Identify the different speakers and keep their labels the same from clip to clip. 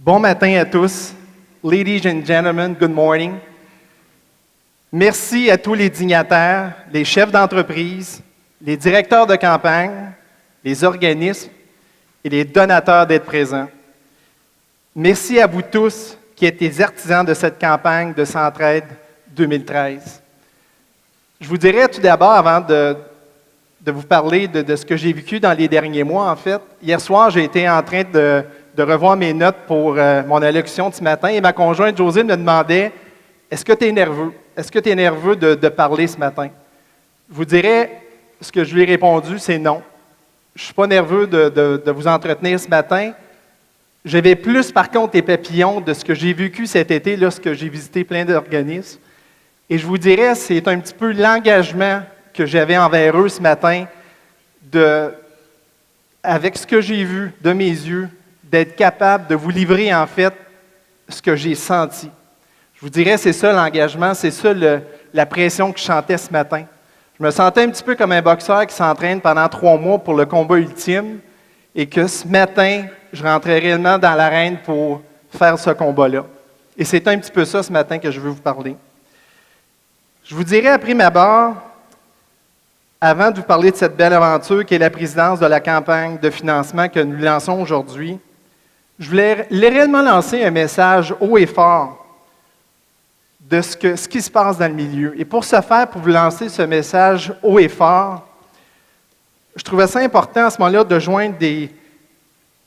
Speaker 1: Bon matin à tous. Ladies and gentlemen, good morning. Merci à tous les dignitaires, les chefs d'entreprise, les directeurs de campagne, les organismes et les donateurs d'être présents. Merci à vous tous qui êtes les artisans de cette campagne de Centraide 2013. Je vous dirais tout d'abord, avant de vous parler de ce que j'ai vécu dans les derniers mois, en fait, hier soir, j'ai été en train de revoir mes notes pour mon allocution de ce matin et ma conjointe Josine me demandait « Est-ce que tu es nerveux? Est-ce que tu es nerveux de parler ce matin? » Je vous dirais, ce que je lui ai répondu, c'est non. Je ne suis pas nerveux de vous entretenir ce matin. J'avais plus, par contre, les papillons de ce que j'ai vécu cet été lorsque j'ai visité plein d'organismes. Et je vous dirais, c'est un petit peu l'engagement que j'avais envers eux ce matin, avec ce que j'ai vu de mes yeux, d'être capable de vous livrer, en fait, ce que j'ai senti. Je vous dirais, c'est ça l'engagement, c'est ça la pression que je sentais ce matin. Je me sentais un petit peu comme un boxeur qui s'entraîne pendant 3 mois pour le combat ultime et que ce matin, je rentrais réellement dans l'arène pour faire ce combat-là. Et c'est un petit peu ça ce matin que je veux vous parler. Je vous dirais, après ma barre, avant de vous parler de cette belle aventure qui est la présidence de la campagne de financement que nous lançons aujourd'hui, je voulais réellement lancer un message haut et fort de ce qui se passe dans le milieu. Et pour ce faire, pour vous lancer ce message haut et fort, je trouvais ça important à ce moment-là de joindre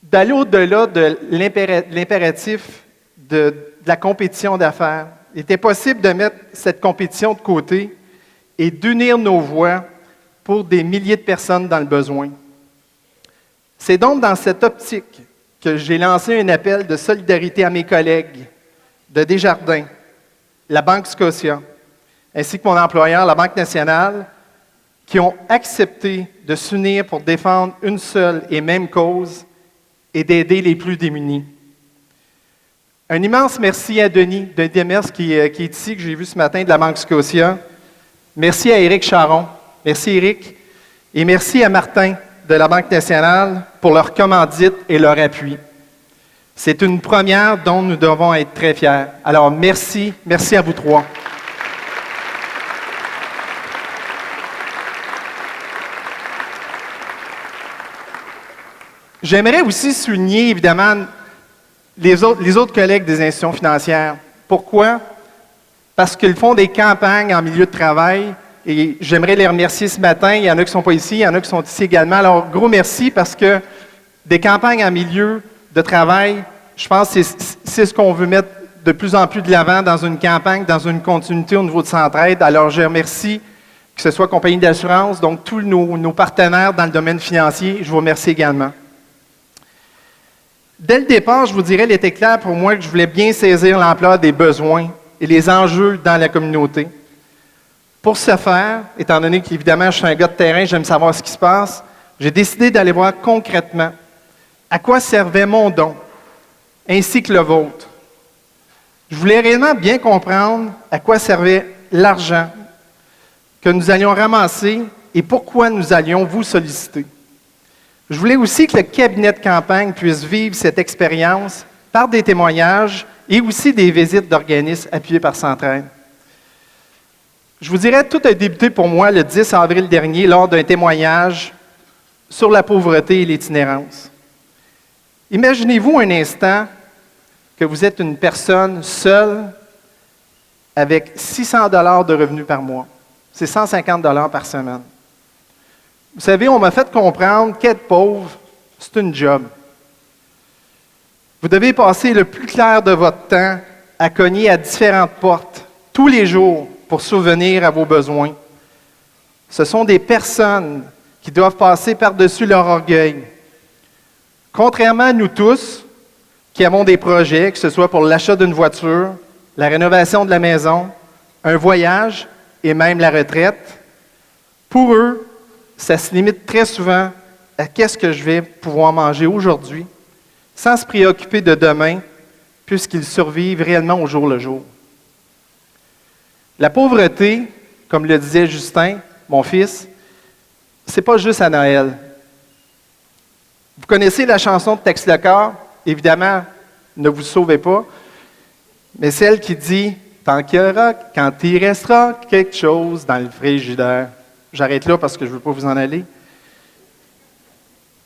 Speaker 1: d'aller au-delà de l'impératif de la compétition d'affaires. Il était possible de mettre cette compétition de côté et d'unir nos voix pour des milliers de personnes dans le besoin. C'est donc dans cette optique que j'ai lancé un appel de solidarité à mes collègues de Desjardins, la Banque Scotia, ainsi que mon employeur, la Banque nationale, qui ont accepté de s'unir pour défendre une seule et même cause et d'aider les plus démunis. Un immense merci à Denis Demers qui est ici, que j'ai vu ce matin de la Banque Scotia. Merci à Éric Charon. Merci Éric. Et merci à Martin de la Banque nationale pour leur commandite et leur appui. C'est une première dont nous devons être très fiers. Alors merci à vous trois. J'aimerais aussi souligner, évidemment, les autres collègues des institutions financières. Pourquoi? Parce qu'ils font des campagnes en milieu de travail et j'aimerais les remercier ce matin. Il y en a qui ne sont pas ici, il y en a qui sont ici également. Alors, gros merci parce que des campagnes en milieu de travail, je pense que c'est ce qu'on veut mettre de plus en plus de l'avant dans une campagne, dans une continuité au niveau de Centraide. Alors, je remercie que ce soit compagnie d'assurance, donc tous nos partenaires dans le domaine financier, je vous remercie également. Dès le départ, je vous dirais, il était clair pour moi que je voulais bien saisir l'ampleur des besoins et les enjeux dans la communauté. Pour ce faire, étant donné qu'évidemment, je suis un gars de terrain, j'aime savoir ce qui se passe, j'ai décidé d'aller voir concrètement à quoi servait mon don, ainsi que le vôtre. Je voulais réellement bien comprendre à quoi servait l'argent que nous allions ramasser et pourquoi nous allions vous solliciter. Je voulais aussi que le cabinet de campagne puisse vivre cette expérience par des témoignages et aussi des visites d'organismes appuyés par Centraide. Je vous dirais, tout a débuté pour moi le 10 avril dernier lors d'un témoignage sur la pauvreté et l'itinérance. Imaginez-vous un instant que vous êtes une personne seule avec 600 $ de revenus par mois. C'est 150 $ par semaine. Vous savez, on m'a fait comprendre qu'être pauvre, c'est une job. Vous devez passer le plus clair de votre temps à cogner à différentes portes, tous les jours, pour subvenir à vos besoins. Ce sont des personnes qui doivent passer par-dessus leur orgueil. Contrairement à nous tous, qui avons des projets, que ce soit pour l'achat d'une voiture, la rénovation de la maison, un voyage et même la retraite, pour eux, ça se limite très souvent à qu'est-ce que je vais pouvoir manger aujourd'hui, sans se préoccuper de demain, puisqu'ils survivent réellement au jour le jour. La pauvreté, comme le disait Justin, mon fils, c'est pas juste à Noël. Vous connaissez la chanson de Tex Lecor? Évidemment, ne vous sauvez pas, mais celle qui dit « Tant qu'il y aura, quand il restera quelque chose dans le frigidaire ». J'arrête là parce que je ne veux pas vous en aller.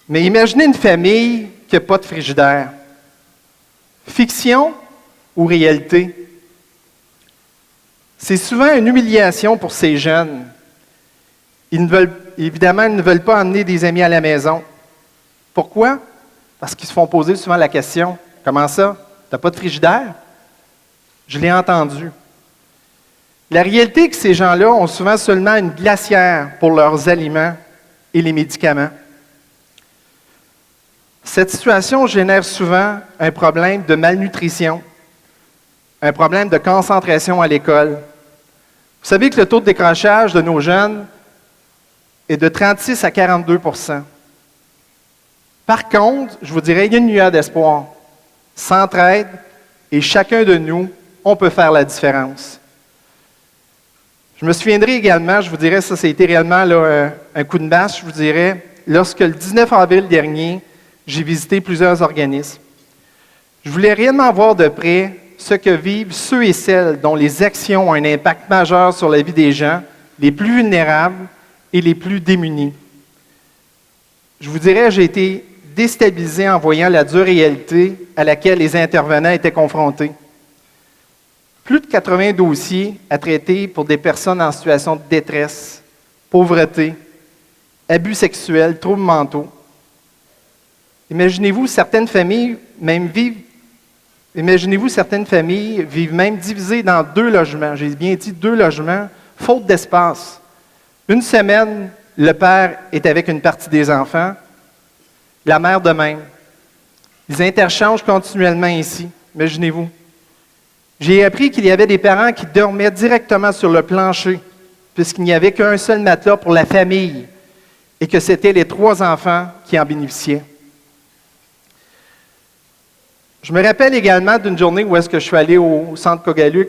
Speaker 1: Mais imaginez une famille qui n'a pas de frigidaire. Fiction ou réalité? C'est souvent une humiliation pour ces jeunes. Évidemment, ils ne veulent pas emmener des amis à la maison. Pourquoi? Parce qu'ils se font poser souvent la question, « Comment ça? Tu n'as pas de frigidaire? » Je l'ai entendu. La réalité est que ces gens-là ont souvent seulement une glacière pour leurs aliments et les médicaments. Cette situation génère souvent un problème de malnutrition, un problème de concentration à l'école. Vous savez que le taux de décrochage de nos jeunes est de 36 à 42 %. Par contre, je vous dirais, il y a une lueur d'espoir. S'entraide et chacun de nous, on peut faire la différence. Je me souviendrai également, je vous dirais, ça a été réellement là, un coup de masse, je vous dirais, lorsque le 19 avril dernier, j'ai visité plusieurs organismes. Je voulais réellement voir de près ce que vivent ceux et celles dont les actions ont un impact majeur sur la vie des gens, les plus vulnérables et les plus démunis. Je vous dirais, j'ai été déstabilisé en voyant la dure réalité à laquelle les intervenants étaient confrontés. Plus de 80 dossiers à traiter pour des personnes en situation de détresse, pauvreté, abus sexuels, troubles mentaux. Imaginez-vous, certaines familles vivent même divisées dans 2 logements. J'ai bien dit 2 logements, faute d'espace. Une semaine, le père est avec une partie des enfants, la mère de même. Ils interchangent continuellement ici. Imaginez-vous. J'ai appris qu'il y avait des parents qui dormaient directement sur le plancher, puisqu'il n'y avait qu'un seul matelas pour la famille, et que c'était les 3 enfants qui en bénéficiaient. Je me rappelle également d'une journée où est-ce que je suis allé au centre Cogaluc.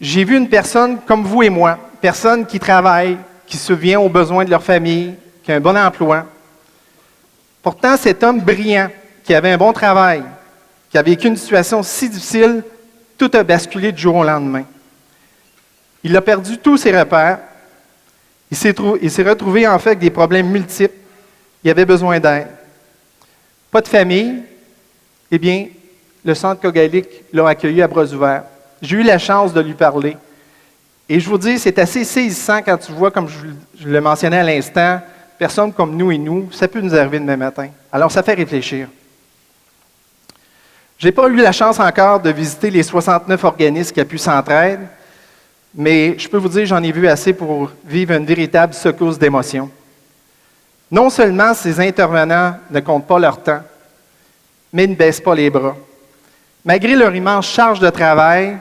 Speaker 1: J'ai vu une personne comme vous et moi, personne qui travaille, qui subvient aux besoins de leur famille, qui a un bon emploi. Pourtant, cet homme brillant, qui avait un bon travail, qui a vécu une situation si difficile, tout a basculé du jour au lendemain. Il a perdu tous ses repères. Il s'est retrouvé en fait avec des problèmes multiples. Il avait besoin d'aide. Pas de famille. Eh bien, le centre Cogaluc l'a accueilli à bras ouverts. J'ai eu la chance de lui parler. Et je vous dis, c'est assez saisissant quand tu vois, comme je le mentionnais à l'instant, personnes comme nous et nous, ça peut nous arriver demain matin. Alors, ça fait réfléchir. Je n'ai pas eu la chance encore de visiter les 69 organismes qui appuient Centraide, mais je peux vous dire, j'en ai vu assez pour vivre une véritable secousse d'émotions. Non seulement ces intervenants ne comptent pas leur temps, mais ne baissent pas les bras. Malgré leur immense charge de travail,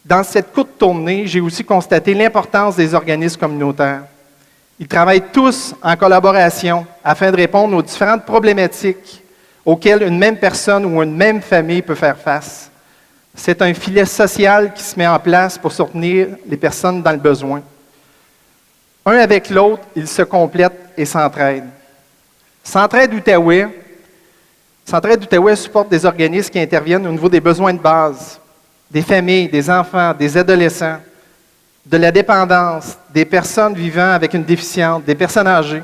Speaker 1: dans cette courte tournée, j'ai aussi constaté l'importance des organismes communautaires. Ils travaillent tous en collaboration afin de répondre aux différentes problématiques auxquelles une même personne ou une même famille peut faire face. C'est un filet social qui se met en place pour soutenir les personnes dans le besoin. Un avec l'autre, ils se complètent et s'entraident. Centraide Outaouais supporte des organismes qui interviennent au niveau des besoins de base, des familles, des enfants, des adolescents, de la dépendance, des personnes vivant avec une déficience, des personnes âgées.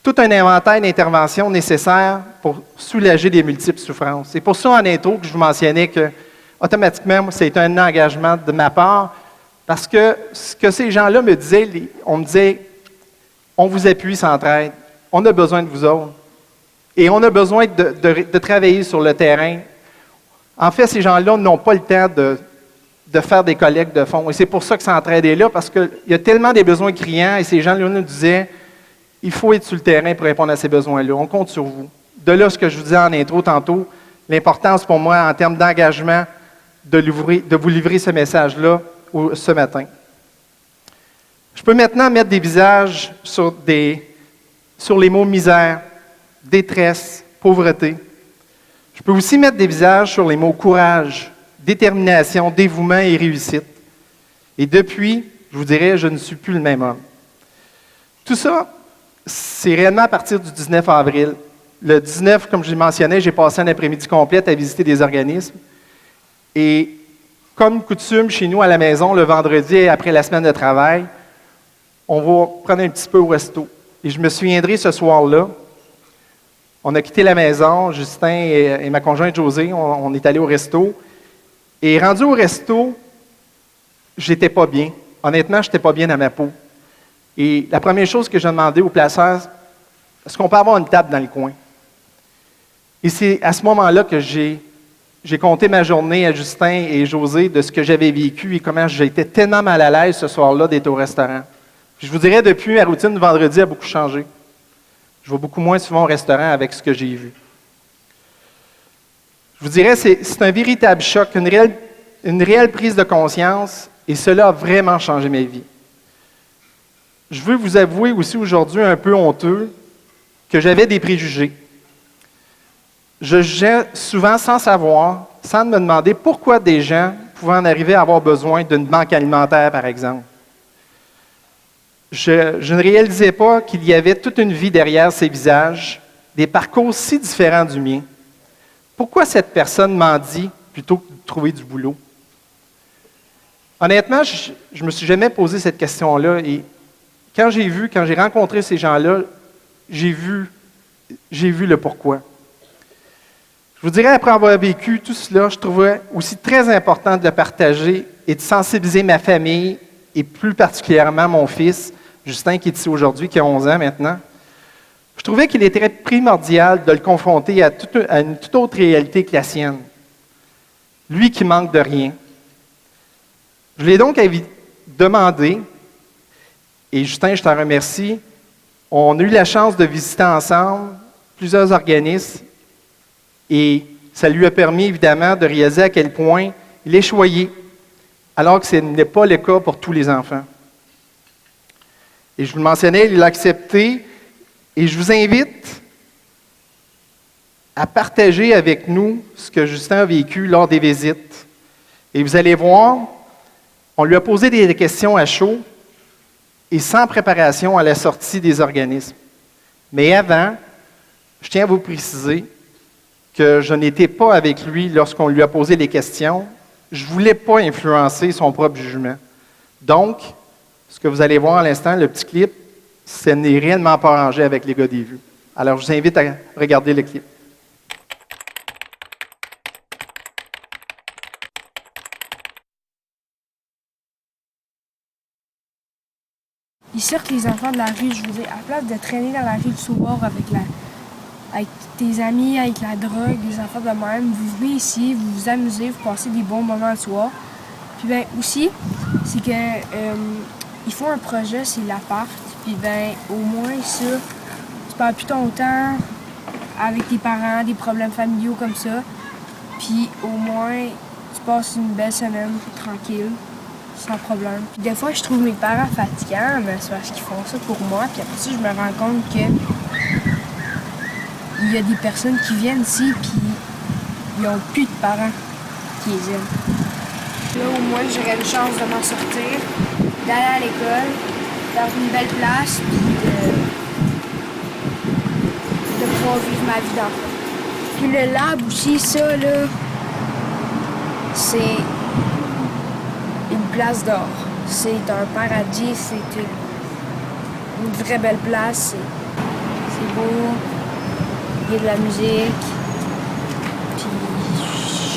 Speaker 1: Tout un inventaire d'interventions nécessaires pour soulager des multiples souffrances. C'est pour ça, en intro, que je vous mentionnais que, automatiquement, c'est un engagement de ma part, parce que ce que ces gens-là me disaient, on me disait, on vous appuie, Centraide, on a besoin de vous autres. Et on a besoin de travailler sur le terrain. En fait, ces gens-là n'ont pas le temps de faire des collectes de fonds. Et c'est pour ça que Centraide est là, parce qu'il y a tellement des besoins criants, et ces gens-là nous disaient, il faut être sur le terrain pour répondre à ces besoins-là. On compte sur vous. De là, ce que je vous disais en intro tantôt, l'importance pour moi, en termes d'engagement, de vous livrer ce message-là ce matin. Je peux maintenant mettre des visages sur les mots misère, détresse, pauvreté. Je peux aussi mettre des visages sur les mots courage, détermination, dévouement et réussite. Et depuis, je vous dirais, je ne suis plus le même homme. Tout ça, c'est réellement à partir du 19 avril. Le 19, comme je l'ai mentionné, j'ai passé un après-midi complet à visiter des organismes. Et comme coutume chez nous à la maison, le vendredi, après la semaine de travail, on va prendre un petit peu au resto. Et je me souviendrai ce soir-là, on a quitté la maison, Justin et ma conjointe Josée, on est allé au resto. Et rendu au resto, j'étais pas bien. Honnêtement, je n'étais pas bien dans ma peau. Et la première chose que j'ai demandé au placeur, est-ce qu'on peut avoir une table dans le coin? Et c'est à ce moment-là que j'ai compté ma journée à Justin et José de ce que j'avais vécu et comment j'étais tellement mal à l'aise ce soir-là d'être au restaurant. Puis je vous dirais, depuis, ma routine de vendredi a beaucoup changé. Je vais beaucoup moins souvent au restaurant avec ce que j'ai vu. Je vous dirais, c'est un véritable choc, une réelle prise de conscience, et cela a vraiment changé ma vie. Je veux vous avouer aussi aujourd'hui, un peu honteux, que j'avais des préjugés. Je jugeais souvent sans savoir, sans me demander pourquoi des gens pouvaient en arriver à avoir besoin d'une banque alimentaire, par exemple. Je ne réalisais pas qu'il y avait toute une vie derrière ces visages, des parcours si différents du mien. Pourquoi cette personne mendie plutôt que de trouver du boulot? Honnêtement, je ne me suis jamais posé cette question-là. Et quand j'ai rencontré ces gens-là, j'ai vu le pourquoi. Je vous dirais, après avoir vécu tout cela, je trouvais aussi très important de le partager et de sensibiliser ma famille, et plus particulièrement mon fils, Justin, qui est ici aujourd'hui, qui a 11 ans maintenant. Je trouvais qu'il était primordial de le confronter à une toute autre réalité que la sienne. Lui qui manque de rien. Je l'ai donc demandé, et Justin, je t'en remercie, on a eu la chance de visiter ensemble plusieurs organismes, et ça lui a permis évidemment de réaliser à quel point il est choyé, alors que ce n'est pas le cas pour tous les enfants. Et je vous le mentionnais, il l'a accepté, et je vous invite à partager avec nous ce que Justin a vécu lors des visites. Et vous allez voir, on lui a posé des questions à chaud et sans préparation à la sortie des organismes. Mais avant, je tiens à vous préciser que je n'étais pas avec lui lorsqu'on lui a posé les questions. Je ne voulais pas influencer son propre jugement. Donc, ce que vous allez voir à l'instant, le petit clip, ce n'est réellement pas arrangé avec les gars des vues. Alors, je vous invite à regarder le clip.
Speaker 2: Ils sortent les enfants de la rue, je vous dis, à place de traîner dans la rue du soir avec tes amis, avec la drogue, les enfants de même, vous venez ici, vous vous amusez, vous passez des bons moments le soir. Puis ben aussi, c'est que ils font un projet, c'est l'appart. Puis ben au moins ça, tu perds plus ton temps avec tes parents, des problèmes familiaux comme ça. Puis au moins, tu passes une belle semaine tranquille. Sans problème. Puis des fois, je trouve mes parents fatigants, mais c'est parce qu'ils font ça pour moi. Puis après ça, je me rends compte que il y a des personnes qui viennent ici, puis ils n'ont plus de parents qui les aiment. Là, au moins, j'aurais une chance de m'en sortir, d'aller à l'école, d'avoir une belle place, puis de pouvoir vivre ma vie d'enfant. Puis le lab aussi, ça, là, c'est une place d'or. C'est un paradis, c'est une vraie belle place. C'est beau, il y a de la musique, puis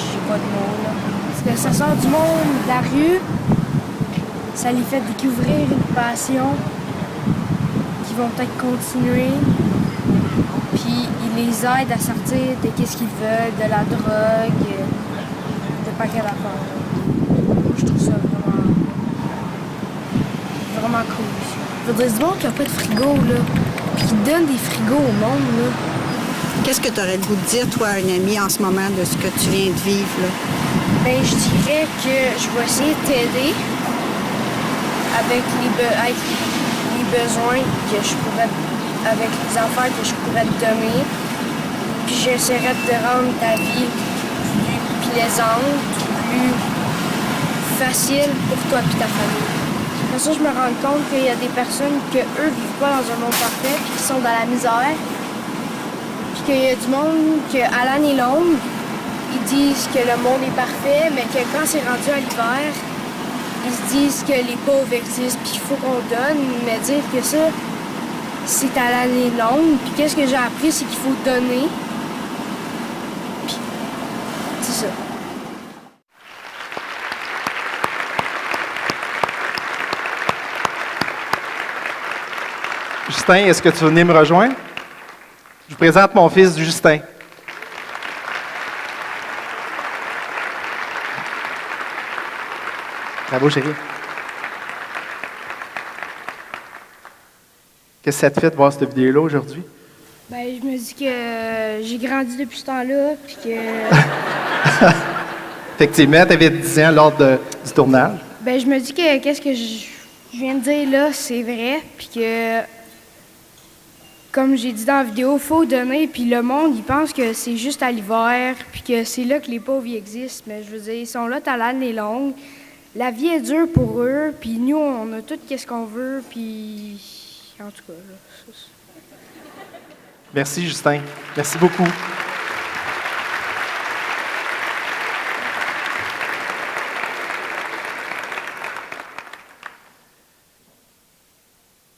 Speaker 2: j'ai pas de mots là. Parce que ça sort du monde de la rue, ça les fait découvrir une passion qui vont peut-être continuer, puis il les aide à sortir de qu'est-ce qu'ils veulent, de la drogue, de paquet d'affaires. Je trouve ça vraiment cool. Je veux dire, du monde qui n'a pas de frigo, là, puis qui donne des frigos au monde, là.
Speaker 3: Qu'est-ce que tu aurais le goût de dire, toi, à un ami en ce moment de ce que tu viens de vivre, là?
Speaker 2: Ben, je dirais que je vais essayer de t'aider avec les besoins que je pourrais, avec les affaires que je pourrais te donner. Puis j'essaierai de rendre ta vie plus plaisante, plus facile pour toi et ta famille. Après ça, je me rends compte qu'il y a des personnes qui, eux, vivent pas dans un monde parfait, puis qui sont dans la misère. puis qu'il y a du monde que à l'année longue, ils disent que le monde est parfait, mais que quand c'est rendu à l'hiver, ils se disent que les pauvres existent, puis qu'il faut qu'on donne, mais dire que ça, c'est à l'année longue. Puis qu'est-ce que j'ai appris, c'est qu'il faut donner. Puis c'est ça.
Speaker 1: Justin, est-ce que tu veux venir me rejoindre? Je vous présente mon fils Justin. Bravo, chérie. Qu'est-ce que ça te fait de voir cette vidéo-là aujourd'hui?
Speaker 2: Ben, je me dis que j'ai grandi depuis ce temps-là, puis que...
Speaker 1: Effectivement, tu avais 10 ans lors du tournage.
Speaker 2: Ben, je me dis que qu'est-ce que je viens de dire là, c'est vrai, puis que... Comme j'ai dit dans la vidéo, il faut donner, puis le monde, il pense que c'est juste à l'hiver, puis que c'est là que les pauvres y existent. Mais je veux dire, ils sont là à l'année longue. La vie est dure pour eux, puis nous, on a tout ce qu'on veut, puis... En tout cas, là,
Speaker 1: Merci, Justin. Merci beaucoup.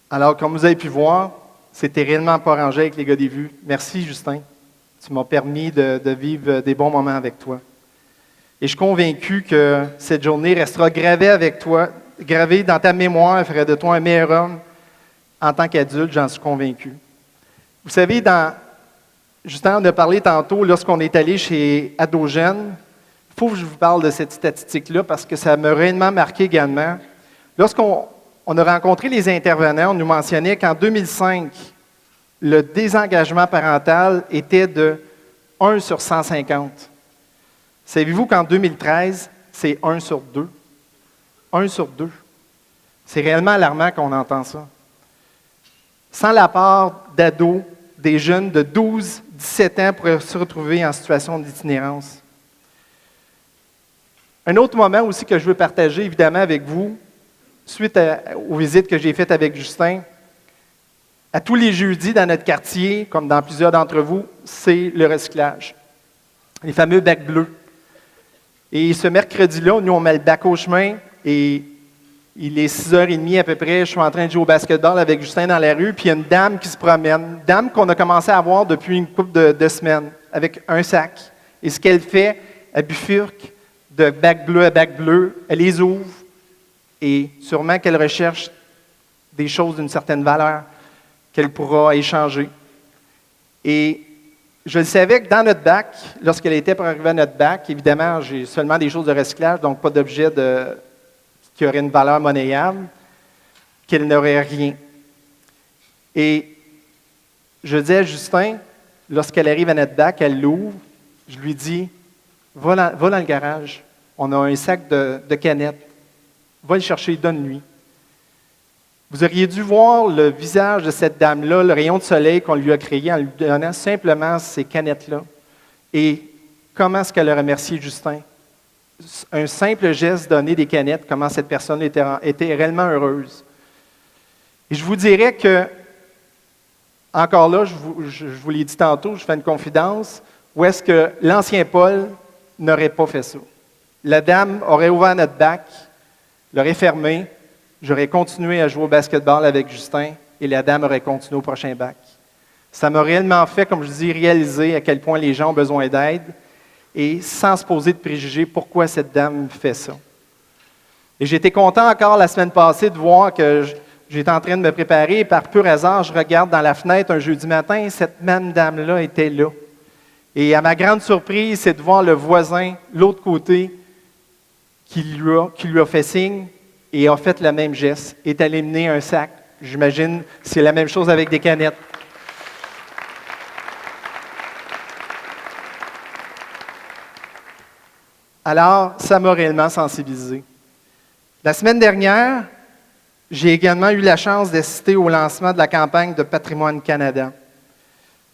Speaker 1: Alors, comme vous avez pu voir, c'était réellement pas arrangé avec les gars des vues. Merci, Justin. Tu m'as permis de vivre des bons moments avec toi. Et je suis convaincu que cette journée restera gravée avec toi, gravée dans ta mémoire, ferait de toi un meilleur homme en tant qu'adulte, j'en suis convaincu. Vous savez, Justin en a parlé tantôt, lorsqu'on est allé chez Adogène, il faut que je vous parle de cette statistique-là parce que ça m'a réellement marqué également. Lorsqu'on a rencontré les intervenants, on nous mentionnait qu'en 2005, le désengagement parental était de 1 sur 150. Savez-vous qu'en 2013, c'est 1 sur 2? 1 sur 2. C'est réellement alarmant qu'on entend ça. Sans la part d'ados, des jeunes de 12, 17 ans pourraient se retrouver en situation d'itinérance. Un autre moment aussi que je veux partager, évidemment, avec vous, suite aux visites que j'ai faites avec Justin, à tous les jeudis dans notre quartier, comme dans plusieurs d'entre vous, c'est le recyclage. Les fameux bacs bleus. Et ce mercredi-là, nous, on met le bac au chemin et il est 6h30 à peu près, je suis en train de jouer au basketball avec Justin dans la rue, puis il y a une dame qui se promène, une dame qu'on a commencé à voir depuis une couple de semaines, avec un sac. Et ce qu'elle fait, elle bifurque de bac bleu à bac bleu, elle les ouvre, et sûrement qu'elle recherche des choses d'une certaine valeur qu'elle pourra échanger. Et je le savais que dans notre bac, lorsqu'elle était pour arriver à notre bac, évidemment, j'ai seulement des choses de recyclage, donc pas d'objets qui auraient une valeur monnayable, qu'elle n'aurait rien. Et je dis à Justin, lorsqu'elle arrive à notre bac, elle l'ouvre, je lui dis, va dans le garage, on a un sac de canettes, va le chercher, donne-lui. Vous auriez dû voir le visage de cette dame-là, le rayon de soleil qu'on lui a créé en lui donnant simplement ces canettes-là. Et comment est-ce qu'elle a remercié Justin? Un simple geste donné des canettes, comment cette personne était réellement heureuse. Et je vous dirais que, encore là, je vous l'ai dit tantôt, je fais une confidence, où est-ce que l'ancien Paul n'aurait pas fait ça? La dame aurait ouvert notre bac, l'aurait fermé, j'aurais continué à jouer au basketball avec Justin et la dame aurait continué au prochain bac. Ça m'a réellement fait, comme je dis, réaliser à quel point les gens ont besoin d'aide et sans se poser de préjugés pourquoi cette dame fait ça. Et j'étais content encore la semaine passée de voir que j'étais en train de me préparer et par pur hasard, je regarde dans la fenêtre un jeudi matin et cette même dame-là était là. Et à ma grande surprise, c'est de voir le voisin, l'autre côté, qui lui a fait signe et a fait le même geste, est allé mener un sac. J'imagine c'est la même chose avec des canettes. Alors, ça m'a réellement sensibilisé. La semaine dernière, j'ai également eu la chance d'assister au lancement de la campagne de Patrimoine Canada.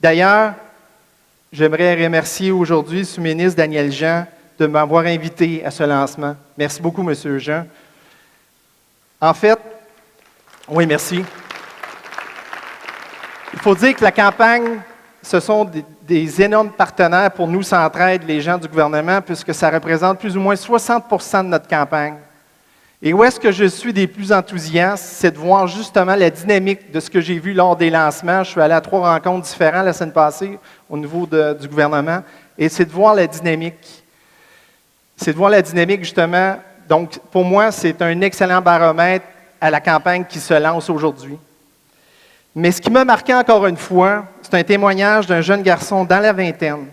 Speaker 1: D'ailleurs, j'aimerais remercier aujourd'hui le sous-ministre Daniel Jean de m'avoir invité à ce lancement. Merci beaucoup, M. Jean. En fait, oui, merci. Il faut dire que la campagne, ce sont des énormes partenaires pour nous, Centraide, les gens du gouvernement, puisque ça représente plus ou moins 60 % de notre campagne. Et où est-ce que je suis des plus enthousiastes, c'est de voir justement la dynamique de ce que j'ai vu lors des lancements. Je suis allé à 3 rencontres différentes la semaine passée au niveau du gouvernement, et c'est de voir la dynamique. C'est de voir la dynamique, justement. Donc, pour moi, c'est un excellent baromètre à la campagne qui se lance aujourd'hui. Mais ce qui m'a marqué encore une fois, c'est un témoignage d'un jeune garçon dans la vingtaine.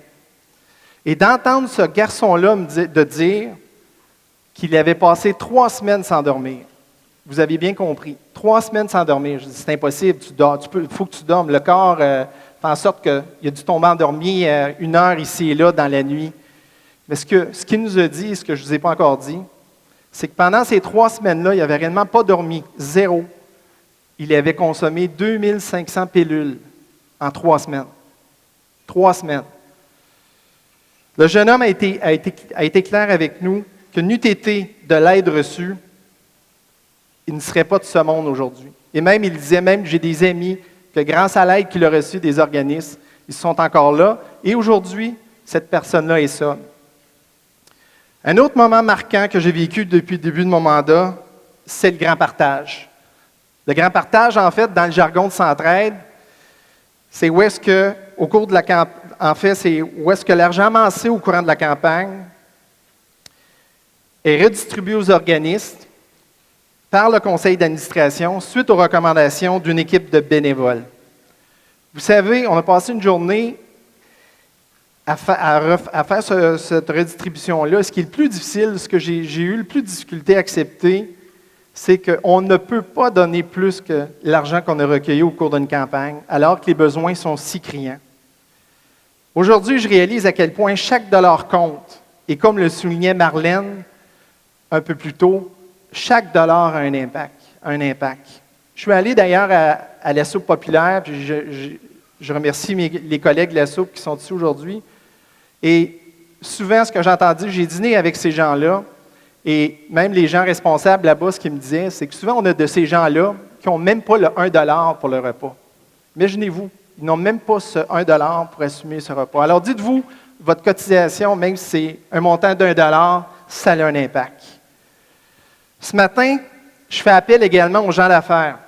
Speaker 1: Et d'entendre ce garçon-là de dire qu'il avait passé 3 semaines sans dormir. Vous avez bien compris. 3 semaines sans dormir. Je dis, c'est impossible, il faut que tu dormes. Le corps fait en sorte qu'il a dû tomber endormi 1 heure ici et là dans la nuit. Mais ce qu'il nous a dit, ce que je ne vous ai pas encore dit, c'est que pendant ces 3 semaines-là, il n'avait réellement pas dormi, 0. Il avait consommé 2500 pilules en 3 semaines. 3 semaines. Le jeune homme a été clair avec nous que n'eût été de l'aide reçue, il ne serait pas de ce monde aujourd'hui. Et même, il disait, j'ai des amis que grâce à l'aide qu'il a reçue des organismes, ils sont encore là. Et aujourd'hui, cette personne-là est ça. Un autre moment marquant que j'ai vécu depuis le début de mon mandat, c'est le grand partage. Le grand partage, en fait, dans le jargon de Centraide, c'est où est-ce que, au cours de la campagne, en fait, c'est où est-ce que l'argent amassé au courant de la campagne est redistribué aux organismes par le conseil d'administration suite aux recommandations d'une équipe de bénévoles. Vous savez, on a passé une journée à faire cette redistribution-là. Ce qui est le plus difficile, ce que j'ai eu le plus de difficulté à accepter, c'est qu'on ne peut pas donner plus que l'argent qu'on a recueilli au cours d'une campagne, alors que les besoins sont si criants. Aujourd'hui, je réalise à quel point chaque dollar compte. Et comme le soulignait Marlène un peu plus tôt, chaque dollar a un impact. Je suis allé d'ailleurs à la soupe populaire, puis je remercie les collègues de la soupe qui sont ici aujourd'hui. Et souvent, ce que j'ai entendu, j'ai dîné avec ces gens-là, et même les gens responsables là-bas, ce qu'ils me disaient, c'est que souvent, on a de ces gens-là qui n'ont même pas le 1 $ pour le repas. Imaginez-vous, ils n'ont même pas ce 1 $ pour assumer ce repas. Alors, dites-vous, votre cotisation, même si c'est un montant d'1 $, ça a un impact. Ce matin, je fais appel également aux gens d'affaires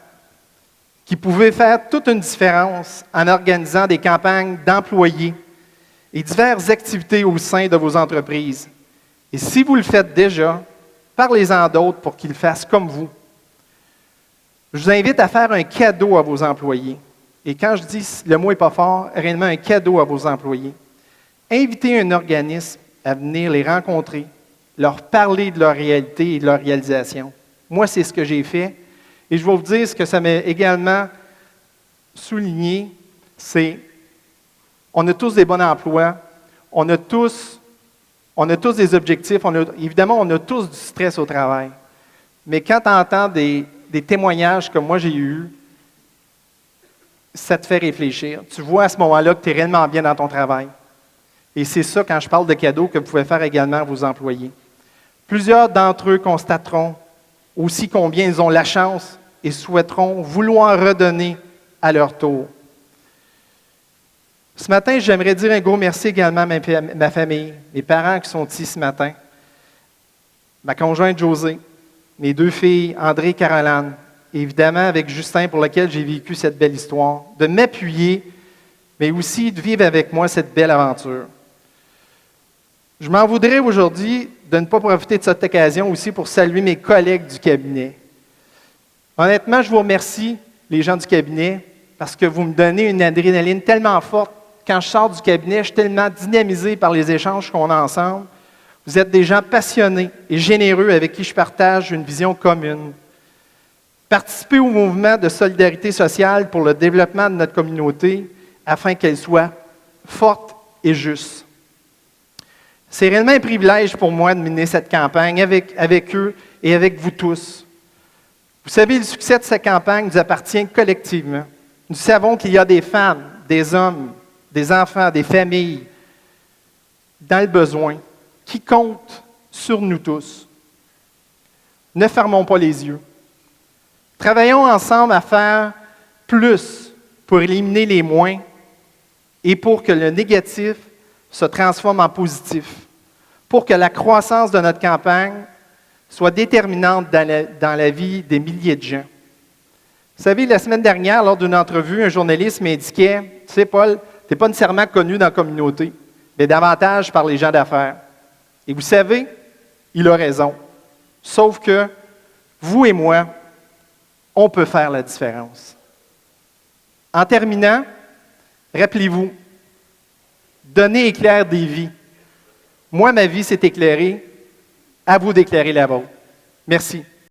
Speaker 1: qui pouvaient faire toute une différence en organisant des campagnes d'employés et diverses activités au sein de vos entreprises. Et si vous le faites déjà, parlez-en d'autres pour qu'ils le fassent comme vous. Je vous invite à faire un cadeau à vos employés. Et quand je dis le mot n'est pas fort, réellement un cadeau à vos employés. Invitez un organisme à venir les rencontrer, leur parler de leur réalité et de leur réalisation. Moi, c'est ce que j'ai fait. Et je vais vous dire ce que ça m'a également souligné, c'est on a tous des bons emplois, on a tous des objectifs, évidemment, on a tous du stress au travail. Mais quand tu entends des témoignages comme moi j'ai eu, ça te fait réfléchir. Tu vois à ce moment-là que tu es réellement bien dans ton travail. Et c'est ça, quand je parle de cadeaux, que vous pouvez faire également à vos employés. Plusieurs d'entre eux constateront aussi combien ils ont la chance et souhaiteront vouloir redonner à leur tour. Ce matin, j'aimerais dire un gros merci également à ma famille, mes parents qui sont ici ce matin, ma conjointe Josée, mes 2 filles, André et Caroline, et évidemment avec Justin pour lequel j'ai vécu cette belle histoire, de m'appuyer, mais aussi de vivre avec moi cette belle aventure. Je m'en voudrais aujourd'hui de ne pas profiter de cette occasion aussi pour saluer mes collègues du cabinet. Honnêtement, je vous remercie, les gens du cabinet, parce que vous me donnez une adrénaline tellement forte. Quand je sors du cabinet, je suis tellement dynamisé par les échanges qu'on a ensemble. Vous êtes des gens passionnés et généreux avec qui je partage une vision commune. Participez au mouvement de solidarité sociale pour le développement de notre communauté afin qu'elle soit forte et juste. C'est réellement un privilège pour moi de mener cette campagne avec eux et avec vous tous. Vous savez, le succès de cette campagne nous appartient collectivement. Nous savons qu'il y a des femmes, des hommes, des enfants, des familles dans le besoin qui comptent sur nous tous. Ne fermons pas les yeux. Travaillons ensemble à faire plus pour éliminer les moins et pour que le négatif se transforme en positif, pour que la croissance de notre campagne soit déterminante dans la vie des milliers de gens. Vous savez, la semaine dernière, lors d'une entrevue, un journaliste m'indiquait, « Tu sais, Paul, tu n'es pas nécessairement connu dans la communauté, mais davantage par les gens d'affaires. » Et vous savez, il a raison. Sauf que vous et moi, on peut faire la différence. En terminant, rappelez-vous, donner éclaire des vies. Moi, ma vie s'est éclairée, à vous d'éclairer la vôtre. Merci.